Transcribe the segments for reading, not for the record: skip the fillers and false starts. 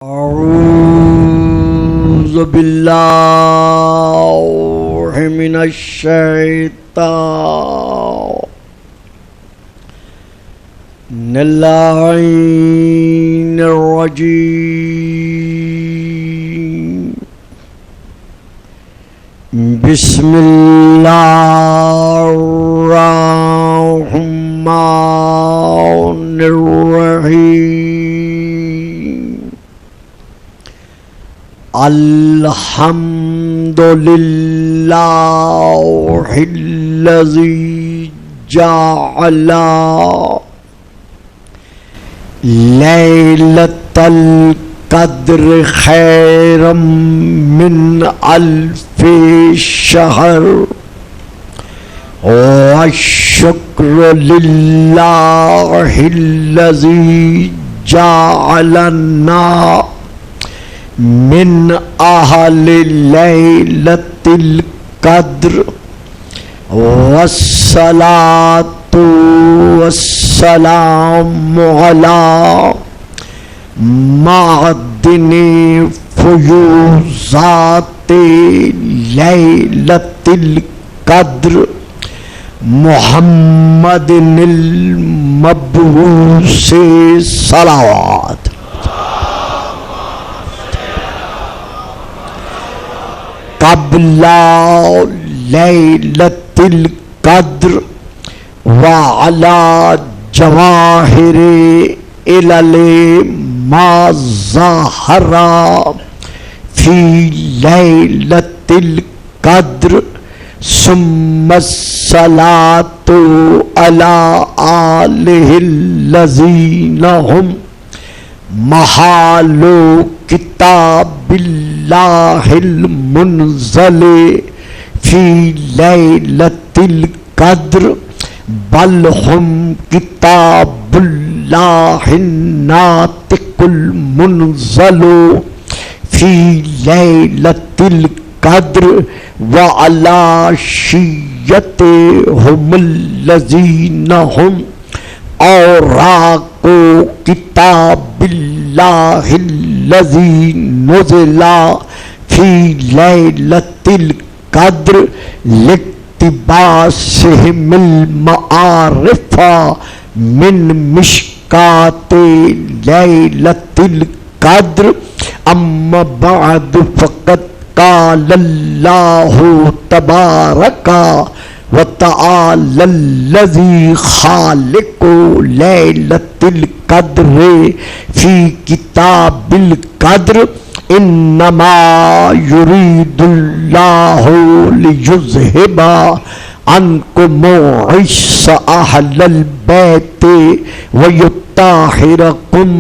اعوذ باللہ من الشیطان اللعین الرجیم بسم اللہ الرحمن الرحیم الحمد للہ الذی جعل لیلۃ القدر خیرا من الف شہر والشکر للہ الذی جعلنا من اہل لیلۃ القدر والصلاۃ والسلام علی معدن فیوضات لیلۃ القدر محمد المبعوث صلوات قبل لیلۃ القدر وعلی جواہر علل ما ظہر فی لیلۃ القدر ثم الصلاۃ علی آلہ الذین ہم محال کتاب اللہ المنزل فی لیلۃ القدر بل ہم کتاب اللہ الناطق المنزل فی لیلۃ القدر وعلی شیعتہم الذین ہم اوراق کتاب اللہ الذی نزل فی لیلۃ القدر لاقتباسہم المعارف من مشکات لیلۃ القدر اما بعد فقد قال اللہ تبارک وتعالی الذی خالق لیلۃ القدر فی کتاب القدر انما یرید اللہ لیذہب عنکم الرجس اہل البیت ویطہرکم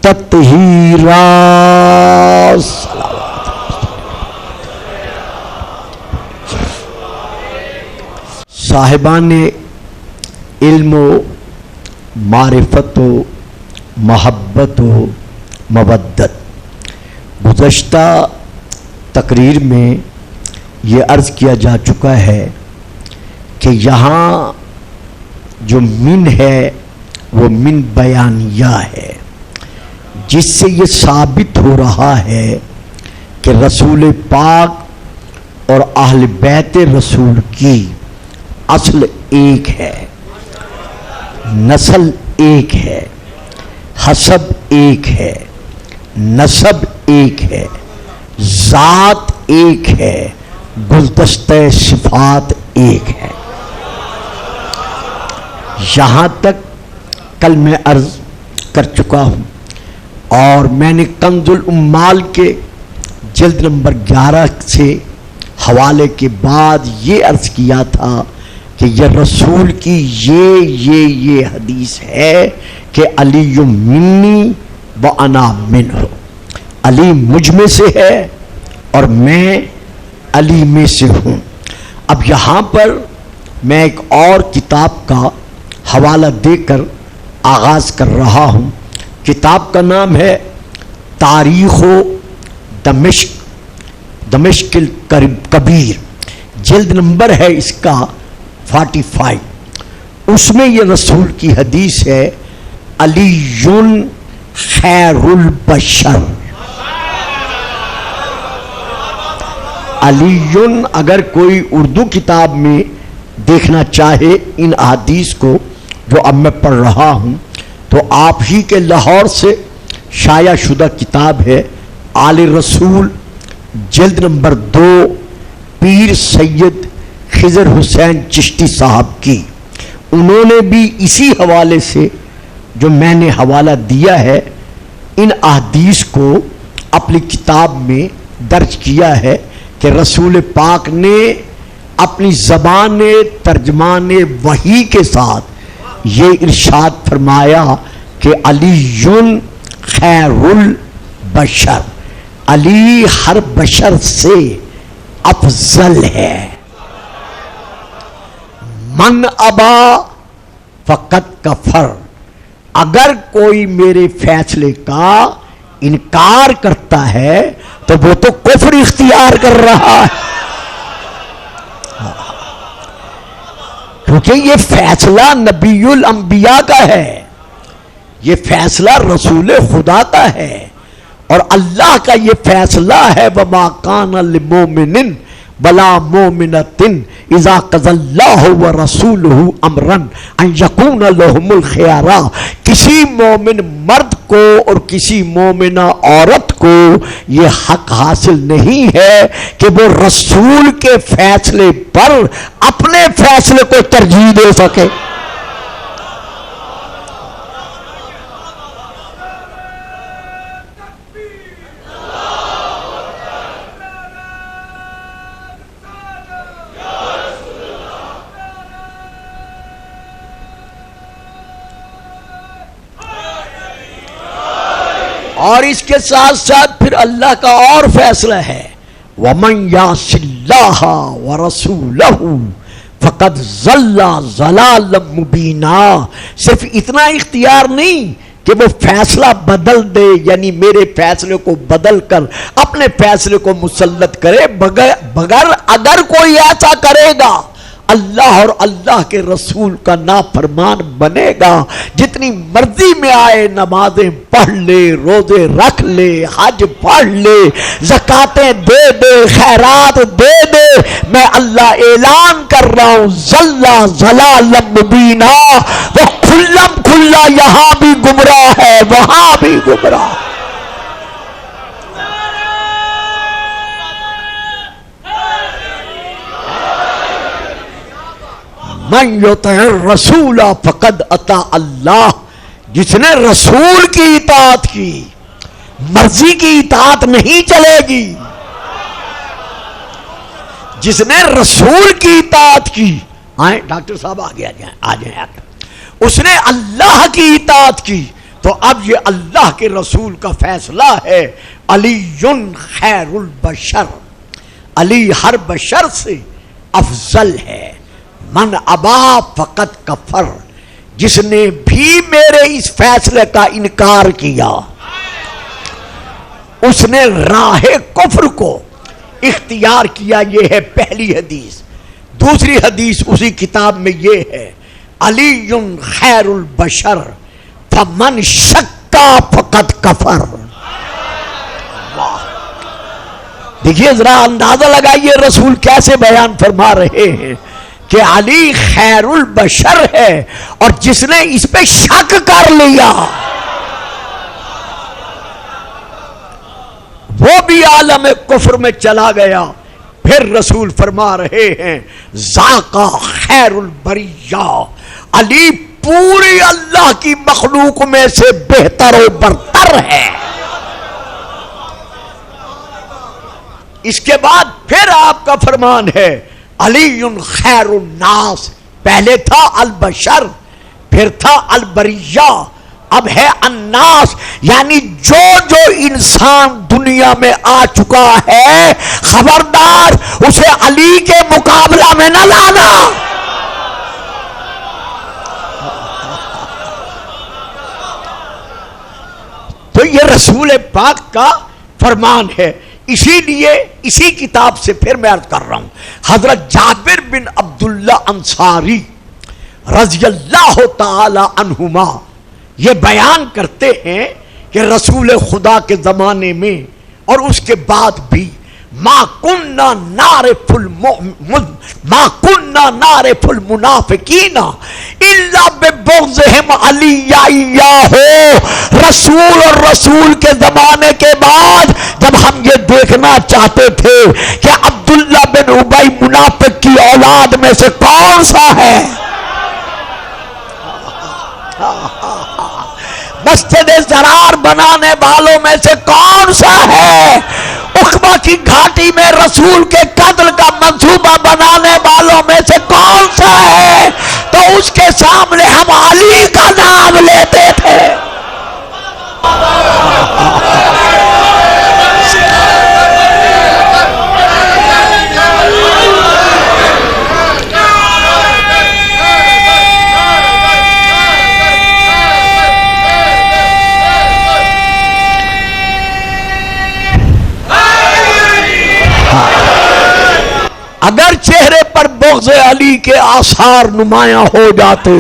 تطہیرا. صاحبان علم و معرفت و محبت و مودت، گزشتہ تقریر میں یہ عرض کیا جا چکا ہے کہ یہاں جو من ہے وہ من بیانیہ ہے، جس سے یہ ثابت ہو رہا ہے کہ رسول پاک اور اہل بیت رسول کی اصل ایک ہے، نسل ایک ہے، حسب ایک ہے، نسب ایک ہے، ذات ایک ہے، گلدستہ صفات ایک ہے. یہاں تک کل میں عرض کر چکا ہوں، اور میں نے کنز الامال کے جلد نمبر 11 سے حوالے کے بعد یہ عرض کیا تھا کہ یہ رسول کی یہ حدیث ہے کہ علی منی و انا منہ، علی مجھ میں سے ہے اور میں علی میں سے ہوں. اب یہاں پر میں ایک اور کتاب کا حوالہ دے کر آغاز کر رہا ہوں. کتاب کا نام ہے تاریخ و دمشق الکبیر، جلد نمبر ہے اس کا 45. اس میں یہ رسول کی حدیث ہے علی خیر البشر. علیٌ، اگر کوئی اردو کتاب میں دیکھنا چاہے ان احادیث کو جو اب میں پڑھ رہا ہوں، تو آپ ہی کے لاہور سے شائع شدہ کتاب ہے آل رسول، جلد نمبر 2، پیر سید خضر حسین چشتی صاحب کی. انہوں نے بھی اسی حوالے سے جو میں نے حوالہ دیا ہے ان احادیث کو اپنی کتاب میں درج کیا ہے کہ رسول پاک نے اپنی زبان ترجمان وحی کے ساتھ یہ ارشاد فرمایا کہ علی خیر البشر، علی ہر بشر سے افضل ہے. من ابا فقط کفر، اگر کوئی میرے فیصلے کا انکار کرتا ہے تو وہ تو کفر اختیار کر رہا ہے، کیونکہ یہ فیصلہ نبی الانبیاء کا ہے، یہ فیصلہ رسول خدا کا ہے، اور اللہ کا یہ فیصلہ ہے وَمَا كَانَ لِمُؤْمِنٍ وَلَا مُؤْمِنَةٍ إِذَا قَضَى اللَّهُ وَرَسُولُهُ أَمْرًا أَن يَكُونَ لَهُمُ الْخِيَارَةُ، کسی مومن مرد کو اور کسی مومنہ عورت کو یہ حق حاصل نہیں ہے کہ وہ رسول کے فیصلے پر اپنے فیصلے کو ترجیح دے سکے. اور اس کے ساتھ ساتھ پھر اللہ کا اور فیصلہ ہے وَمَن يَعْصِ اللَّهَ وَرَسُولَهُ فَقَدْ ضَلَّ ضَلَالًا مُبِينًا. صرف اتنا اختیار نہیں کہ وہ فیصلہ بدل دے، یعنی میرے فیصلے کو بدل کر اپنے فیصلے کو مسلط کرے، مگر اگر کوئی ایسا کرے گا اللہ اور اللہ کے رسول کا نافرمان بنے گا، جتنی مرضی میں آئے نمازیں پڑھ لے، روزے رکھ لے، حج پڑھ لے، زکاتیں دے دے، خیرات دے دے، میں اللہ اعلان کر رہا ہوں ضلع ضلالا مبینا، وہ کھلم کھلا یہاں بھی گمراہ ہے وہاں بھی گمراہ. من یطع الرسول فقد اطاع اللہ، جس نے رسول کی اطاعت کی، مرضی کی اطاعت نہیں چلے گی، جس نے رسول کی اطاعت کی، آئیں ڈاکٹر صاحب آگے آ جائیں، اس نے اللہ کی اطاعت کی، تو اب یہ اللہ کے رسول کا فیصلہ ہے علی خیر البشر، علی ہر بشر سے افضل ہے. من ابا فقط کفر، جس نے بھی میرے اس فیصلے کا انکار کیا اس نے راہ کفر کو اختیار کیا. یہ ہے پہلی حدیث. دوسری حدیث اسی کتاب میں یہ ہے علی خیر البشر فمن شکا فقط کفر. دیکھیے ذرا اندازہ لگائیے رسول کیسے بیان فرما رہے ہیں کہ علی خیر البشر ہے، اور جس نے اس پہ شک کر لیا وہ بھی عالم کفر میں چلا گیا. پھر رسول فرما رہے ہیں ذاقا خیر البریہ، علی پوری اللہ کی مخلوق میں سے بہتر و برتر ہے. اس کے بعد پھر آپ کا فرمان ہے علی خیر الناس. پہلے تھا البشر، پھر تھا البریہ، اب ہے الناس، یعنی جو جو انسان دنیا میں آ چکا ہے خبردار اسے علی کے مقابلہ میں نہ لانا. تو یہ رسول پاک کا فرمان ہے. اسی لیے اسی کتاب سے پھر میں عرض کر رہا ہوں حضرت جابر بن عبداللہ انصاری رضی اللہ تعالی عنہما یہ بیان کرتے ہیں کہ رسول خدا کے زمانے میں اور اس کے بعد بھی ما کننا نعرف المنافقین الا ببغضهم علی ایاہ. رسول اور رسول کے زمانے کے بعد جب ہم یہ دیکھنا چاہتے تھے کہ عبداللہ بن ابی منافق کی اولاد میں سے کون سا ہے، مسجد زرار بنانے والوں میں سے کون سا ہے، عقبہ کی گھاٹی میں رسول کے قتل کا منصوبہ بنانے والوں میں سے کون سا ہے، تو اس کے سامنے ہم علی کا نام لیتے تھے. اگر چہرے پر بغض علی کے آثار نمایاں ہو جاتے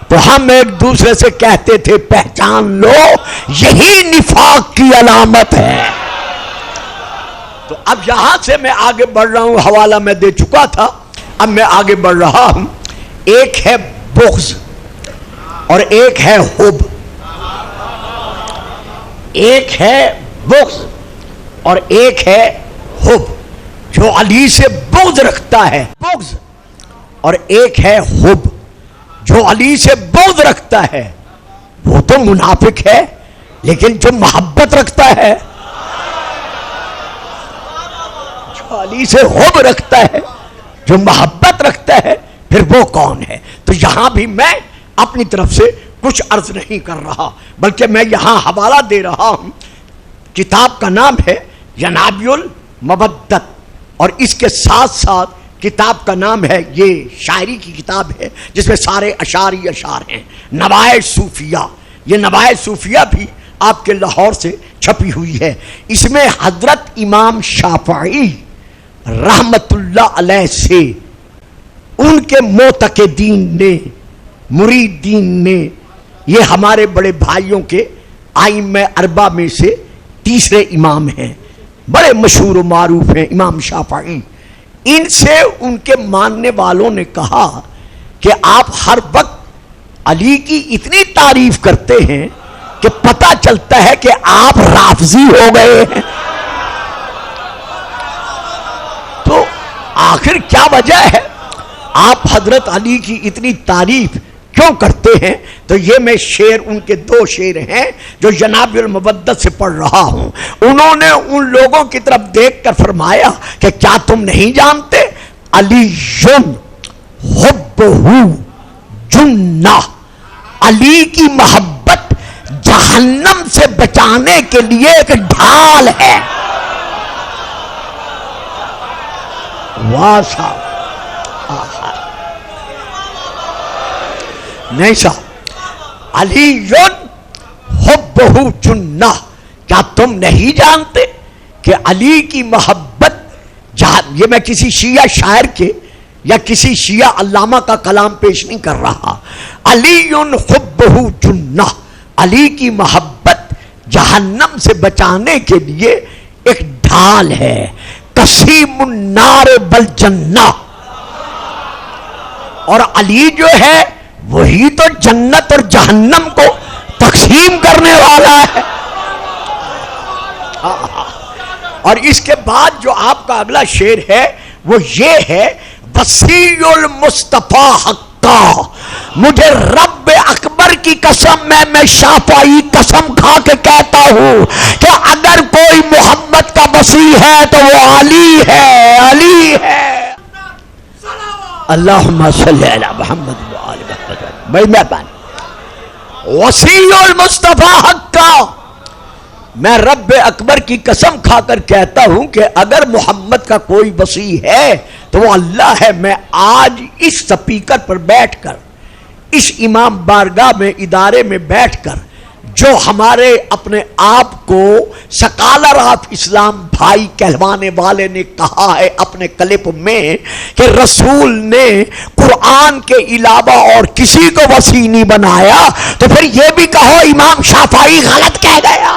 تو ہم ایک دوسرے سے کہتے تھے پہچان لو یہی نفاق کی علامت ہے. تو اب یہاں سے میں آگے بڑھ رہا ہوں، حوالہ میں دے چکا تھا، اب میں آگے بڑھ رہا ہوں. ایک ہے بغض اور ایک ہے حب. ایک ہے بغض اور ایک ہے حب. جو علی سے بغض رکھتا ہے بغض، اور ایک ہے حب. جو علی سے بغض رکھتا ہے وہ تو منافق ہے، لیکن جو محبت رکھتا ہے، جو علی سے حب رکھتا ہے، جو محبت رکھتا ہے، پھر وہ کون ہے؟ تو یہاں بھی میں اپنی طرف سے کچھ عرض نہیں کر رہا، بلکہ میں یہاں حوالہ دے رہا ہوں. کتاب کا نام ہے ینابیع المودت، اور اس کے ساتھ ساتھ کتاب کا نام ہے، یہ شاعری کی کتاب ہے جس میں سارے اشعار ہی اشعار ہیں، نوائے صوفیہ. یہ نوائے صوفیہ بھی آپ کے لاہور سے چھپی ہوئی ہے. اس میں حضرت امام شافعی رحمت اللہ علیہ سے ان کے معتقدین نے، مریدین نے، یہ ہمارے بڑے بھائیوں کے ائمہ اربعہ میں سے تیسرے امام ہیں، بڑے مشہور و معروف ہیں امام شافعی. ان سے ان کے ماننے والوں نے کہا کہ آپ ہر وقت علی کی اتنی تعریف کرتے ہیں کہ پتہ چلتا ہے کہ آپ رافضی ہو گئے ہیں. تو آخر کیا وجہ ہے آپ حضرت علی کی اتنی تعریف کیوں کرتے ہیں؟ تو یہ میں شعر، ان کے دو شعر ہیں جو ینابیع المودت سے پڑھ رہا ہوں. انہوں نے ان لوگوں کی طرف دیکھ کر فرمایا کہ کیا تم نہیں جانتے علی حبہ جنہ، علی کی محبت جہنم سے بچانے کے لیے ایک ڈھال ہے. واہ صاحب، نہیں صاحب، علی حبہ جنہ، کیا تم نہیں جانتے کہ علی کی محبت یہ میں کسی شیعہ شاعر کے یا کسی شیعہ علامہ کا کلام پیش نہیں کر رہا. علی حبہ جنہ، علی کی محبت جہنم سے بچانے کے لیے ایک ڈھال ہے. قسیم النار بالجنہ، اور علی جو ہے وہی تو جنت اور جہنم کو تقسیم کرنے والا ہے. اور اس کے بعد جو آپ کا اگلا شعر ہے وہ یہ ہے، وسیع المصطفیٰ حقا، مجھے رب اکبر کی قسم میں شافعی قسم کھا کے کہتا ہوں کہ اگر کوئی محمد کا وسیع ہے تو وہ علی ہے، علی ہے. اللہم صلی علی محمد وآل محمد. بھائی مہربانی، وسیع المصطفیٰ حقا، میں رب اکبر کی قسم کھا کر کہتا ہوں کہ اگر محمد کا کوئی وسیع ہے تو وہ اللہ ہے. میں آج اس سپیکر پر بیٹھ کر، اس امام بارگاہ میں، ادارے میں بیٹھ کر، جو ہمارے اپنے آپ کو سکالر آف اسلام بھائی کہلوانے والے نے کہا ہے اپنے کلپ میں کہ رسول نے قرآن کے علاوہ اور کسی کو وسیع نہیں بنایا، تو پھر یہ بھی کہو امام شافعی غلط کہہ گیا.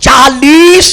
40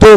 2,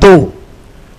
2।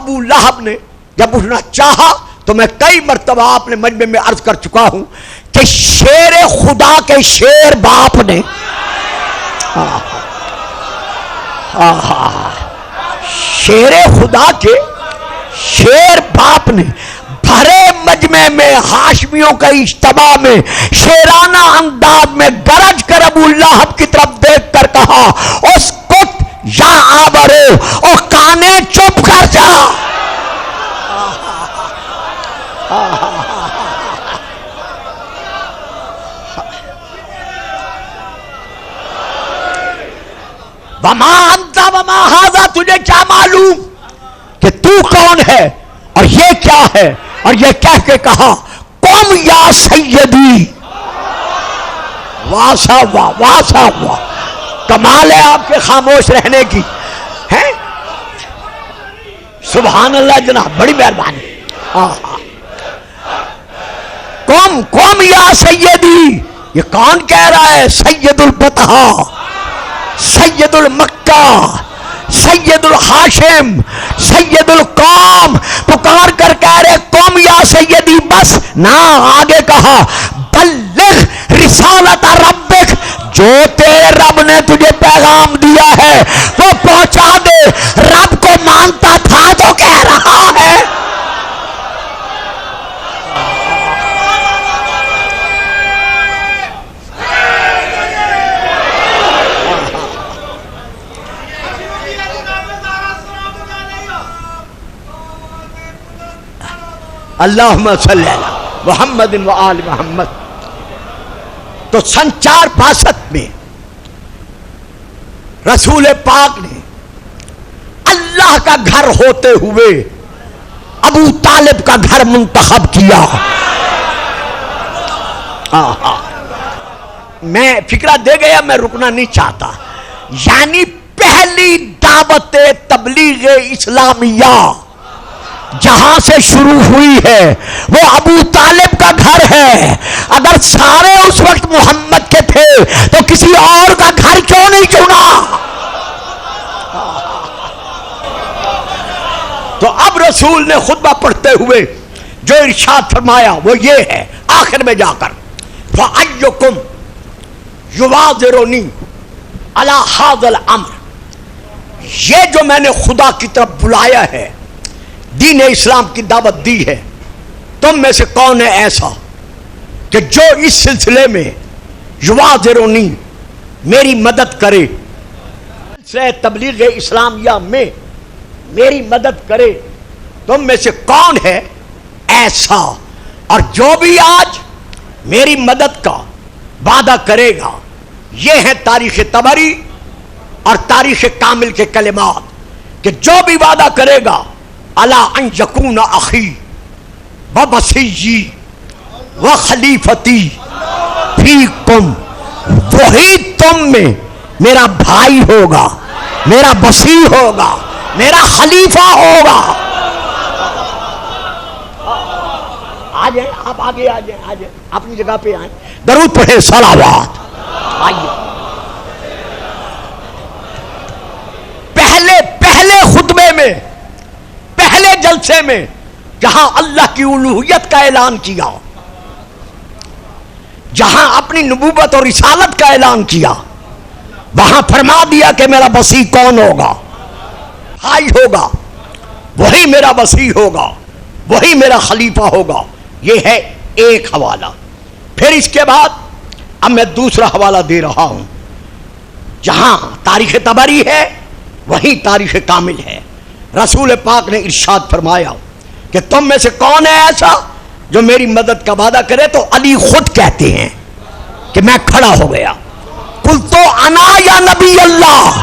ابو لہب نے جب اٹھنا چاہا تو میں کئی مرتبہ آپ نے مجمع میں عرض کر چکا ہوں کہ شیر خدا کے شیر باپ نے شیر خدا کے شیر باپ نے بھرے مجمع میں ہاشمیوں کا اجتماع میں شیرانہ انداز میں گرج کر ابو لہب کی طرف دیکھ کر کہا اس کت یا آورو اور کانے چپ کر جا. وما انت وما ھذا، تجھے کیا معلوم کہ تو کون ہے اور یہ کیا ہے؟ اور یہ کہہ کے کہا قم یا سیدی. واسا ہوا واسا ہوا. کمال ہے آپ کے خاموش رہنے کی ہے. سبحان اللہ جناب، بڑی مہربانی. قم قم یا سیدی، یہ کون کہہ رہا ہے؟ سید البطحا، سید المکہ، سید الحاشم، سید القوم پکار کر کہہ رہے قوم یا سیدی. بس نہ، آگے کہا بلغ رسالت ربک، جو تیرے رب نے تجھے پیغام دیا ہے وہ پہنچا دے. رب کو مانتا تھا تو کہہ رہا ہے. اللہم صلی اللہ محمد و آل محمد. تو سن 462 میں رسول پاک نے اللہ کا گھر ہوتے ہوئے ابو طالب کا گھر منتخب کیا. میں فکرہ دے گیا، میں رکنا نہیں چاہتا. یعنی پہلی دعوت تبلیغ اسلامیہ جہاں سے شروع ہوئی ہے وہ ابو طالب کا گھر ہے. اگر سارے اس وقت محمد کے تھے تو کسی اور کا گھر کیوں نہیں چنا؟ تو اب رسول نے خطبہ پڑھتے ہوئے جو ارشاد فرمایا وہ یہ ہے آخر میں جا کر فَأَيُّكُمْ يُوَازِرُنِي عَلَى هَذَا الْأَمْرِ، یہ جو میں نے خدا کی طرف بلایا ہے، دین اسلام کی دعوت دی ہے، تم میں سے کون ہے ایسا کہ جو اس سلسلے میں یوازرونی میری مدد کرے، سلسلہ تبلیغ اسلامیہ میں میری مدد کرے؟ تم میں سے کون ہے ایسا؟ اور جو بھی آج میری مدد کا وعدہ کرے گا، یہ ہے تاریخ طبری اور تاریخ کامل کے کلمات کہ جو بھی وعدہ کرے گا الا ان یکون اخی و وصیی و خلیفتی فیکم، وہی تم میں میرا بھائی ہوگا، میرا وصی ہوگا، میرا خلیفہ ہوگا. آ جائیں آپ، آگے آ جائیں، آ جائیں اپنی جگہ پہ آئیں. درود پڑھیں، صلوات. آئیے پہلے خطبے میں، پہلے جلسے میں جہاں اللہ کی الوہیت کا اعلان کیا، جہاں اپنی نبوت اور رسالت کا اعلان کیا، وہاں فرما دیا کہ میرا وصی کون ہوگا؟ بھائی ہوگا، وہی میرا وصی ہوگا، وہی میرا خلیفہ ہوگا. یہ ہے ایک حوالہ. پھر اس کے بعد اب میں دوسرا حوالہ دے رہا ہوں. جہاں تاریخ طبری ہے وہی تاریخ کامل ہے. رسول پاک نے ارشاد فرمایا کہ تم میں سے کون ہے ایسا جو میری مدد کا وعدہ کرے؟ تو علی خود کہتے ہیں کہ میں کھڑا ہو گیا. قلت انا یا نبی اللہ،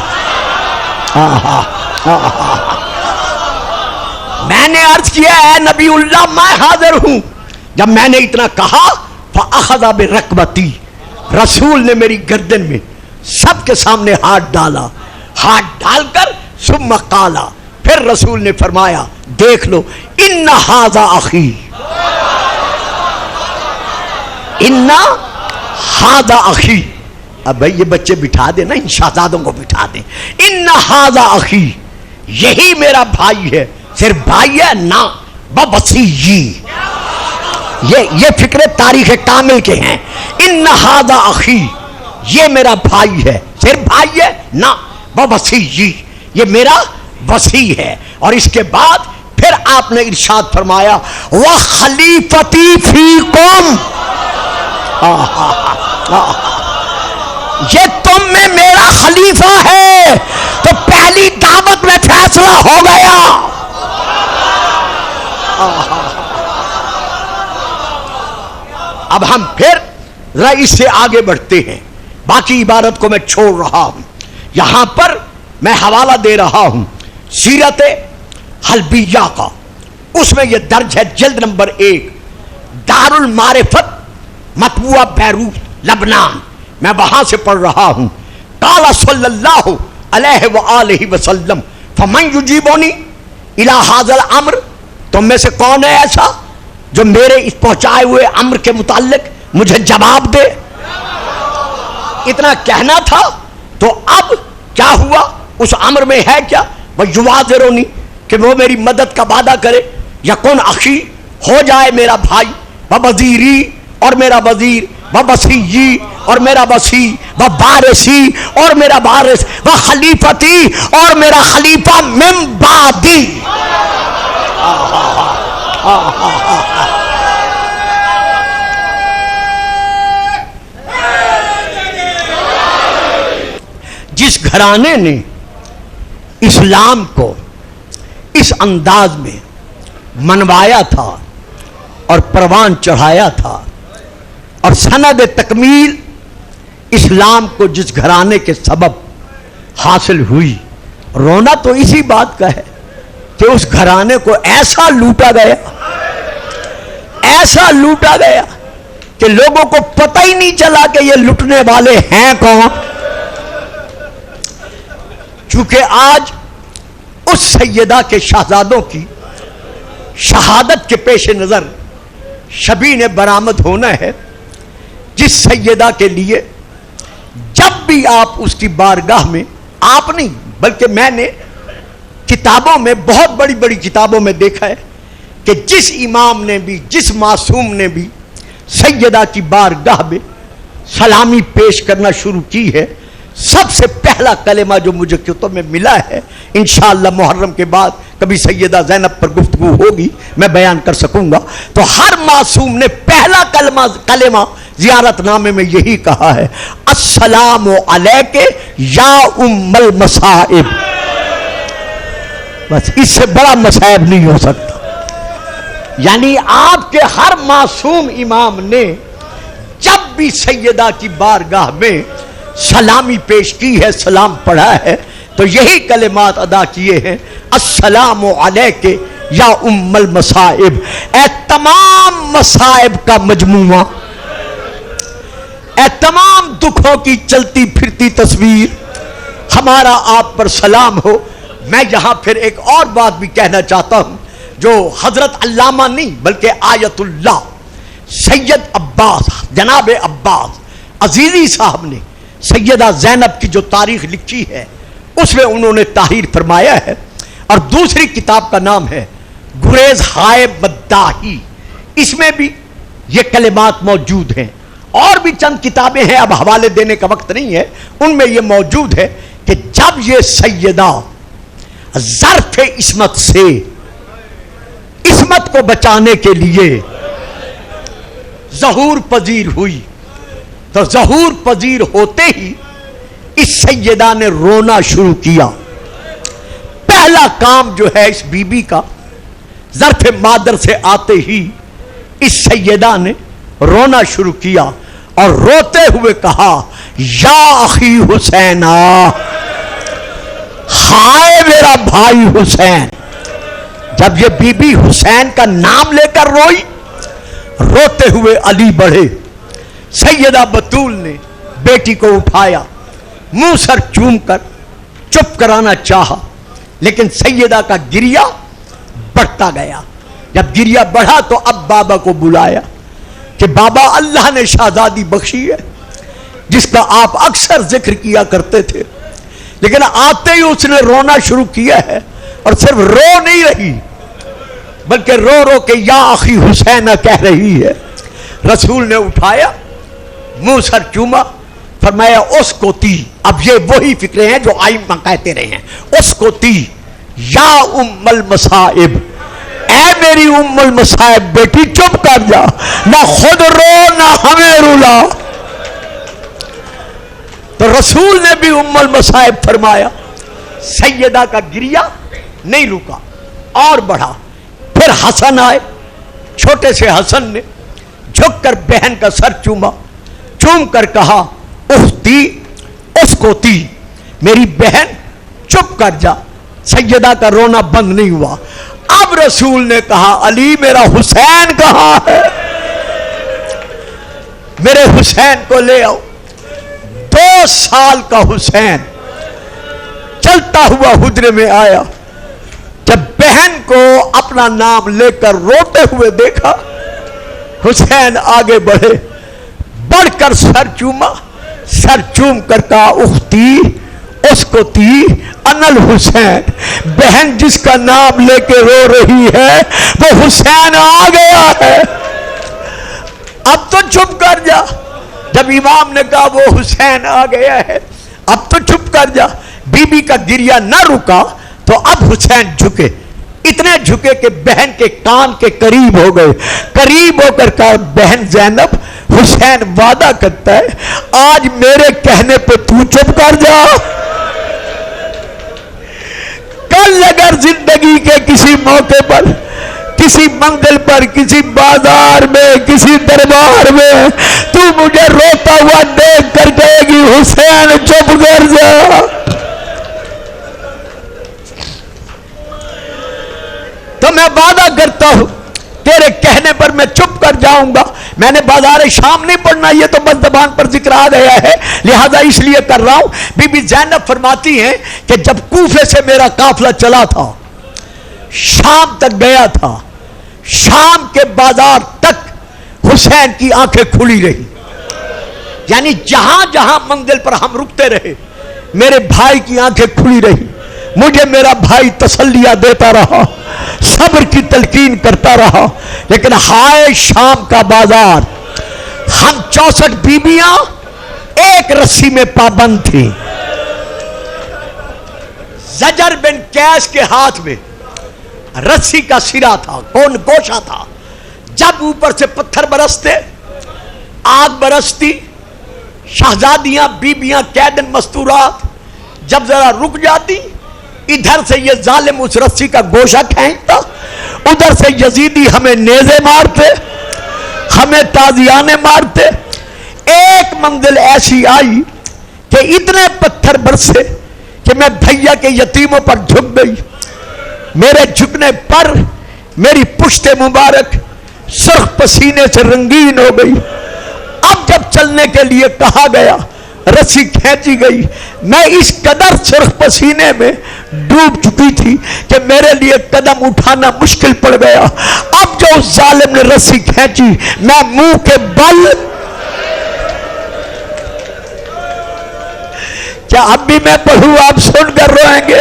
میں نے عرض کیا ہے نبی اللہ میں حاضر ہوں. جب میں نے اتنا کہا فاخذ برکبتی، رسول نے میری گردن میں سب کے سامنے ہاتھ ڈالا. ہاتھ ڈال کر ثم قال، پھر رسول نے فرمایا دیکھ لو ان ھذا اخی، ان ھذا اخی. اب بھائی یہ بچے بٹھا دیں نا، ان شہزادوں کو بٹھا دیں. ان ھذا اخی، یہی میرا بھائی ہے. صرف بھائی ہے نا ووصی، یہ فکر تاریخ کامل کے ہیں. ان ھذا اخی، یہ میرا بھائی ہے، صرف بھائی ہے نا ووصی، یہ میرا وصی ہے. اور اس کے بعد پھر آپ نے ارشاد فرمایا وخلیفتی فیکم، یہ تم میں میرا خلیفہ ہے. تو پہلی دعوت میں فیصلہ ہو گیا. اب ہم پھر رئیس سے آگے بڑھتے ہیں. باقی عبارت کو میں چھوڑ رہا ہوں. یہاں پر میں حوالہ دے رہا ہوں سیرت حلبیہ کا. اس میں یہ درج ہے جلد نمبر 1 دار المعرفت مطبوعہ بیروت لبنان. میں وہاں سے پڑھ رہا ہوں. قال صلی اللہ علیہ وآلہ وسلم فمن یجیبونی الی ھذا الامر، تم میں سے کون ہے ایسا جو میرے اس پہنچائے ہوئے امر کے متعلق مجھے جواب دے. اتنا کہنا تھا. تو اب کیا ہوا؟ اس امر میں ہے کیا؟ وَيُوَاذِرُنِي، کہ وہ میری مدد کا وعدہ کرے. یکن اخی، ہو جائے میرا بھائی. وَوَزِیری، اور میرا وزیر. وَوَصِیّی، اور میرا وصی. وَوَارِثی، اور میرا وارث. وَخَلِیفَتِی، اور میرا خلیفہ. مِن بَعْدِی. جس گھرانے نے اسلام کو اس انداز میں منوایا تھا اور پروان چڑھایا تھا، اور سند تکمیل اسلام کو جس گھرانے کے سبب حاصل ہوئی، رونا تو اسی بات کا ہے کہ اس گھرانے کو ایسا لوٹا گیا، ایسا لوٹا گیا کہ لوگوں کو پتہ ہی نہیں چلا کہ یہ لٹنے والے ہیں کون. چونکہ آج اس سیدہ کے شہزادوں کی شہادت کے پیش نظر شبیہ برآمد ہونا ہے، جس سیدہ کے لیے جب بھی آپ اس کی بارگاہ میں، آپ نہیں بلکہ میں نے کتابوں میں، بہت بڑی بڑی کتابوں میں دیکھا ہے کہ جس امام نے بھی، جس معصوم نے بھی سیدہ کی بارگاہ میں سلامی پیش کرنا شروع کی ہے، سب سے پہلا کلمہ جو مجھے کتب میں ملا ہے، انشاءاللہ محرم کے بعد کبھی سیدہ زینب پر گفتگو ہوگی میں بیان کر سکوں گا، تو ہر معصوم نے پہلا کلمہ زیارت نامے میں یہی کہا ہے، السلام علیک یا ام المصائب. بس اس سے بڑا مصائب نہیں ہو سکتا. یعنی آپ کے ہر معصوم امام نے جب بھی سیدہ کی بارگاہ میں سلامی پیش کی ہے، سلام پڑھا ہے، تو یہی کلمات ادا کیے ہیں، السلام علیک یا ام المصائب، اے تمام مصائب کا مجموعہ، اے تمام دکھوں کی چلتی پھرتی تصویر، ہمارا آپ پر سلام ہو. میں یہاں پھر ایک اور بات بھی کہنا چاہتا ہوں جو حضرت علامہ نہیں بلکہ آیت اللہ سید عباس، جناب عباس عزیزی صاحب نے سیدہ زینب کی جو تاریخ لکھی ہے اس میں انہوں نے تحریر فرمایا ہے، اور دوسری کتاب کا نام ہے گریز ہائے مداحی، اس میں بھی یہ کلمات موجود ہیں. اور بھی چند کتابیں ہیں، اب حوالے دینے کا وقت نہیں ہے، ان میں یہ موجود ہے کہ جب یہ سیدہ ظرف عصمت سے عصمت کو بچانے کے لیے ظہور پذیر ہوئی، تو ظہور پذیر ہوتے ہی اس سیدہ نے رونا شروع کیا. پہلا کام جو ہے اس بی بی کا، ظرف مادر سے آتے ہی اس سیدہ نے رونا شروع کیا اور روتے ہوئے کہا یا اخی حسین، ہائے میرا بھائی حسین. جب یہ بی بی حسین کا نام لے کر روئی، روتے ہوئے علی بڑھے. سیدہ بطول نے بیٹی کو اٹھایا، منہ سر چوم کر چپ کرانا چاہا، لیکن سیدہ کا گریہ بڑھتا گیا. جب گریہ بڑھا تو اب بابا کو بلایا کہ بابا اللہ نے شہزادی بخشی ہے جس کا آپ اکثر ذکر کیا کرتے تھے، لیکن آتے ہی اس نے رونا شروع کیا ہے، اور صرف رو نہیں رہی بلکہ رو رو کے یا اخی حسین کہہ رہی ہے۔ رسول نے اٹھایا، منہ سر چوما، فرمایا اس کو تی، اب یہ وہی فکرے ہیں جو آئمہ کہتے رہے ہیں، اس کو تی یا ام المصائب، اے میری ام المصائب بیٹی چپ کر جا، نہ خود رو نہ ہمیں رولا۔ تو رسول نے بھی ام المصائب فرمایا۔ سیدہ کا گریہ نہیں رکا اور بڑھا۔ پھر حسن آئے، چھوٹے سے حسن نے جھک کر بہن کا سر چوما، چوم کر کہا اختی اس کو تی، میری بہن چپ کر جا۔ سیدہ کا رونا بند نہیں ہوا۔ اب رسول نے کہا علی میرا حسین کہاں ہے، میرے حسین کو لے آؤ۔ 2 سال کا حسین چلتا ہوا حجرے میں آیا۔ جب بہن کو اپنا نام لے کر روتے ہوئے دیکھا، حسین آگے بڑھے، بڑھ کر سر چوما، سر چوم کر کہا اختی اس کو تی ان الحسین، بہن جس کا نام لے کے رو رہی ہے وہ حسین آ گیا ہے، اب تو چپ کر جا۔ جب امام نے کہا وہ حسین آ گیا ہے اب تو چپ کر جا، بی بی کا گریہ نہ رکا تو اب حسین جھکے، اتنے جھکے کہ بہن کے کان کے قریب ہو گئے، قریب ہو کر کہا بہن زینب حسین وعدہ کرتا ہے آج میرے کہنے پہ تو چپ کر جا، کل اگر زندگی کے کسی موقع پر، کسی منزل پر، کسی بازار میں، کسی دربار میں تو مجھے روتا ہوا دیکھ کر کہے گی حسین چپ کر جا، تو میں وعدہ کرتا ہوں تیرے کہنے پر میں چپ کر جاؤں گا۔ میں نے بازار شام نہیں پڑھنا، یہ تو بس زبان پر ذکر آ گیا ہے لہذا اس لیے کر رہا ہوں۔ بی بی زینب فرماتی ہیں کہ جب کوفے سے میرا قافلہ چلا تھا، شام تک گیا تھا، شام کے بازار تک حسین کی آنکھیں کھلی رہی، یعنی جہاں جہاں منزل پر ہم رکتے رہے میرے بھائی کی آنکھیں کھلی رہی، مجھے میرا بھائی تسلیہ دیتا رہا، صبر کی تلقین کرتا رہا، لیکن ہائے شام کا بازار، ہم 64 بیویاں ایک رسی میں پابند تھی۔ زجر بن قیس کے ہاتھ میں رسی کا سرا تھا، کون گوشہ تھا، جب اوپر سے پتھر برستے، آگ برستی، شہزادیاں بیبیاں قیدن مستورات جب ذرا رک جاتی، ادھر سے یہ ظالم اس رسی کا گوشہ کھینچتا، ادھر سے یزیدی ہمیں نیزے مارتے، ہمیں تازیانے مارتے۔ ایک منزل ایسی آئی کہ اتنے پتھر برسے کہ میں بھیا کے یتیموں پر جھک گئی، میرے جھکنے پر میری پشت مبارک سرخ پسینے سے رنگین ہو گئی۔ اب جب چلنے کے لیے کہا گیا، رسی کھینچی گئی، میں اس قدر سرخ پسینے میں ڈوب چکی تھی کہ میرے لیے قدم اٹھانا مشکل پڑ گیا۔ اب جو اس ظالم نے رسی کھینچی، میں منہ کے بل، کیا اب بھی میں پڑھوں آپ سن کر روئیں گے؟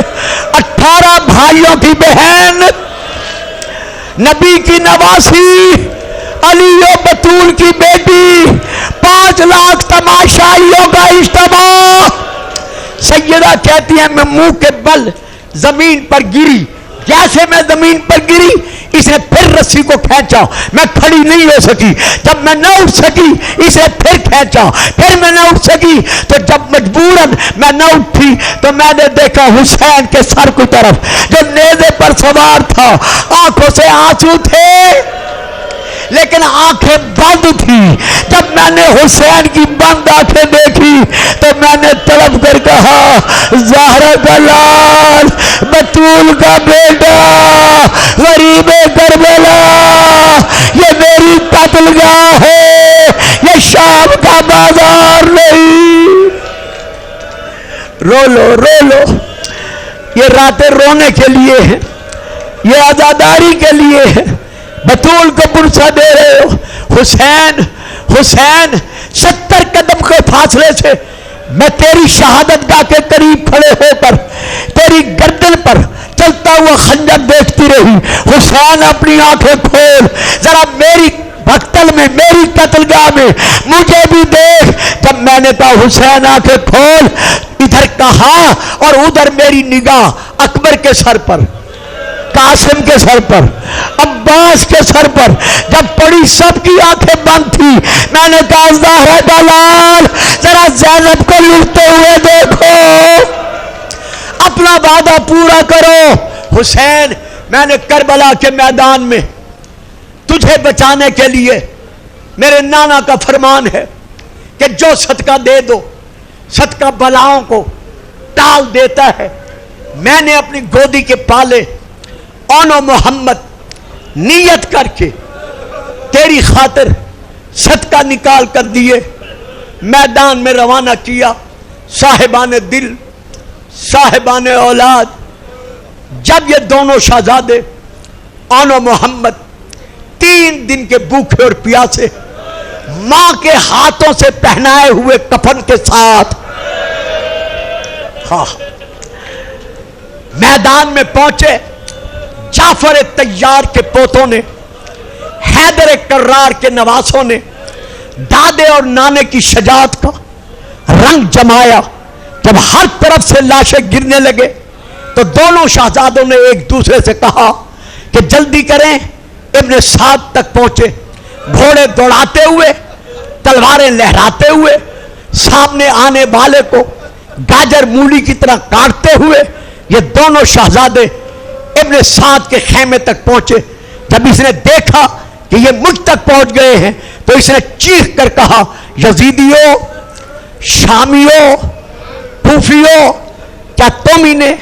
18 بھائیوں کی بہن، نبی کی نواسی، علی و بطول کی بیٹی، 5 لاکھ تماشائیوں کا اجتماع۔ سیدہ کہتی ہیں میں منہ کے بل زمین پر گری، جیسے میں زمین پر گری اس نے پھر رسی کو کھینچا، میں کھڑی نہیں ہو سکی، جب میں نہ اٹھ سکی اس نے پھر کھینچا، پھر میں نہ اٹھ سکی، تو جب مجبوراً میں نہ اٹھی تو میں نے دیکھا حسین کے سر کی طرف جو نیزے پر سوار تھا، آنکھوں سے آنسو تھے لیکن آنکھیں بند تھی۔ جب میں نے حسین کی بند آنکھیں دیکھی تو میں نے تڑپ کر کہا زہرا کا لال، بطول کا بیٹا، غریب کربلا، یہ میری قتل گاہ ہے، یہ شام کا بازار نہیں۔ رو لو رو لو، یہ راتیں رونے کے لیے ہیں، یہ عزاداری کے لیے ہے، بطول کو پرسہ دے رہے ہو۔ حسین حسین 70 قدم کے فاصلے سے میں تیری شہادت گاہ کے قریب کھڑے ہو کر تیری گردن پر چلتا ہوا خنجر دیکھتی رہی. حسین اپنی آنکھیں کھول, ذرا میری مقتل میں, میری قتل گاہ میں مجھے بھی دیکھ. جب میں نے کہا حسین آنکھیں کھول, ادھر کہا اور ادھر میری نگاہ اکبر کے سر پر, قاسم کے سر پر, عباس کے سر پر جب پڑی, سب کی آنکھیں بند تھی. میں نے کہا زہرا دلال ذرا زینب کو لڑتے ہوئے دیکھو, اپنا وعدہ پورا کرو. حسین میں نے کربلا کے میدان میں تجھے بچانے کے لیے, میرے نانا کا فرمان ہے کہ جو صدقہ دے دو صدقہ بلاؤں کو ٹال دیتا ہے. میں نے اپنی گودی کے پالے اون و محمد نیت کر کے تیری خاطر صدقہ نکال کر دیے, میدان میں روانہ کیا. صاحبان دل, صاحبان اولاد, جب یہ دونوں شہزادے اون و محمد 3 دن کے بھوکے اور پیاسے ماں کے ہاتھوں سے پہنائے ہوئے کفن کے ساتھ میدان میں پہنچے, جعفر طیار کے پوتوں نے, حیدر کرار کے نواسوں نے دادے اور نانے کی شجاعت کا رنگ جمایا. جب ہر طرف سے لاشیں گرنے لگے تو دونوں شہزادوں نے ایک دوسرے سے کہا کہ جلدی کریں. ابن سعد تک پہنچے, گھوڑے دوڑاتے ہوئے, تلواریں لہراتے ہوئے, سامنے آنے والے کو گاجر مولی کی طرح کاٹتے ہوئے یہ دونوں شہزادے ابن سعد کے خیمے تک پہنچے. جب اس نے دیکھا کہ یہ مجھ تک پہنچ گئے ہیں تو اس نے چیخ کر کہا, یزیدیوں, شامیوں, کوفیوں, کیا تم انہیں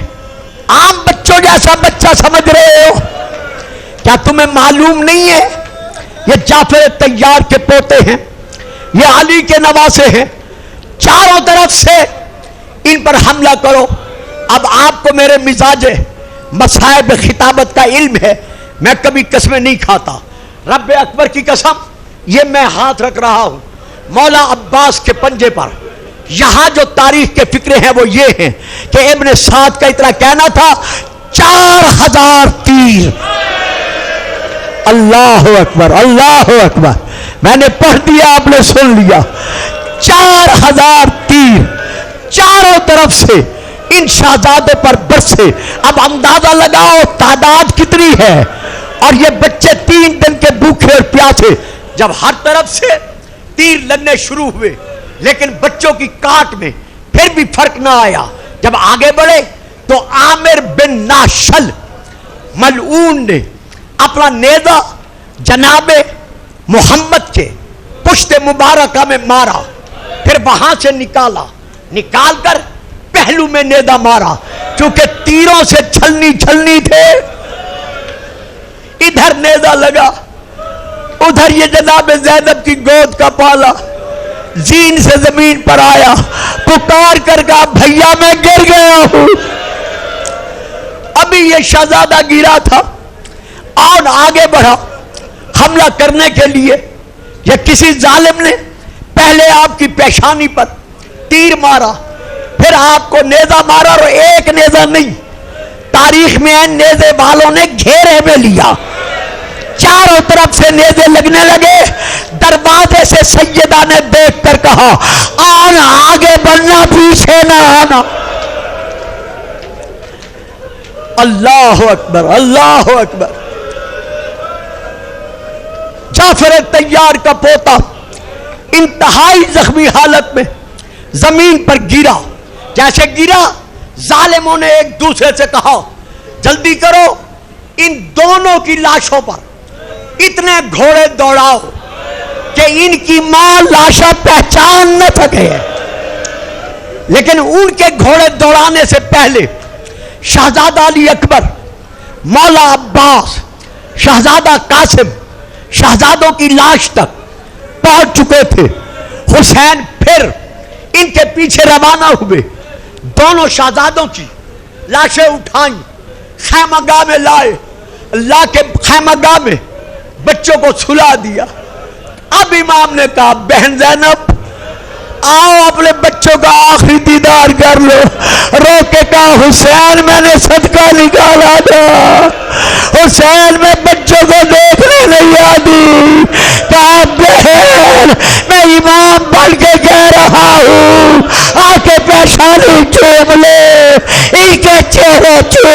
عام بچوں جیسا بچہ سمجھ رہے ہو؟ کیا تمہیں معلوم نہیں ہے یہ جعفر طیار کے پوتے ہیں, یہ علی کے نواسے ہیں, چاروں طرف سے ان پر حملہ کرو. اب آپ کو میرے مزاج مصائب خطابت کا علم ہے, میں کبھی قسمیں نہیں کھاتا. رب اکبر کی قسم, یہ میں ہاتھ رکھ رہا ہوں مولا عباس کے پنجے پر. یہاں جو تاریخ کے فکرے ہیں وہ یہ ہیں کہ ابن سعد کا اتنا کہنا تھا 4000 تیر. اللہ اکبر, اللہ اکبر, میں نے پڑھ دیا, آپ نے سن لیا. 4000 تیر چاروں طرف سے ان شہزادے پر برسے. اب اندازہ لگاؤ تعداد کتنی ہے, اور یہ بچے 3 دن کے بھوکے اور پیاسے. جب ہر طرف سے تیر لگنے شروع ہوئے لیکن بچوں کی کاٹ میں پھر بھی فرق نہ آیا. جب آگے بڑھے تو عامر بن ناشل ملعون نے اپنا نیزہ جناب محمد کے پشت مبارکہ میں مارا, پھر وہاں سے نکال کر پہلو میں نیزہ مارا. چونکہ تیروں سے چھلنی تھے, ادھر نیزہ لگا, ادھر یہ جناب زینب کی گود کا پالا زین سے زمین پر آیا, پکار کر کہا بھیا میں گر گیا ہوں. ابھی یہ شہزادہ گرا تھا اور آگے بڑھا حملہ کرنے کے لیے. یا کسی ظالم نے پہلے آپ کی پیشانی پر تیر مارا, پھر آپ کو نیزہ مارا, اور ایک نیزہ نہیں, تاریخ میں نیزے والوں نے گھیرے میں لیا, چاروں طرف سے نیزے لگنے لگے. دروازے سے سیدہ نے دیکھ کر کہا آنا, آگے بڑھنا, پیچھے نہ آنا. اللہ اکبر, اللہ اکبر. جعفر طیار کا پوتا انتہائی زخمی حالت میں زمین پر گرا. جیسے گرا ظالموں نے ایک دوسرے سے کہا جلدی کرو, ان دونوں کی لاشوں پر اتنے گھوڑے دوڑاؤ کہ ان کی ماں لاشیں پہچان نہ سکے. لیکن ان کے گھوڑے دوڑانے سے پہلے شہزادہ علی اکبر, مولا عباس, شہزادہ قاسم شہزادوں کی لاش تک پہنچ چکے تھے. حسین پھر ان کے پیچھے روانہ ہوئے, دونوں شہزادوں کی لاشیں اٹھائیں, خیمہ گاہ میں لائے, لا کے خیمہ گاہ میں بچوں کو سلا دیا. اب امام نے کہا بہن زینب آؤ اپنے بچوں کا آخری دیدار کر لو. رو کے کہا حسین میں نے صدقہ نکالا تھا, حسین میں بچوں کو دیکھنے نہیں آتی، کہا بہن میں امام بن کے کہہ رہا ہوں آ کے پیشانی چوم لے، ان کے چہرے چوم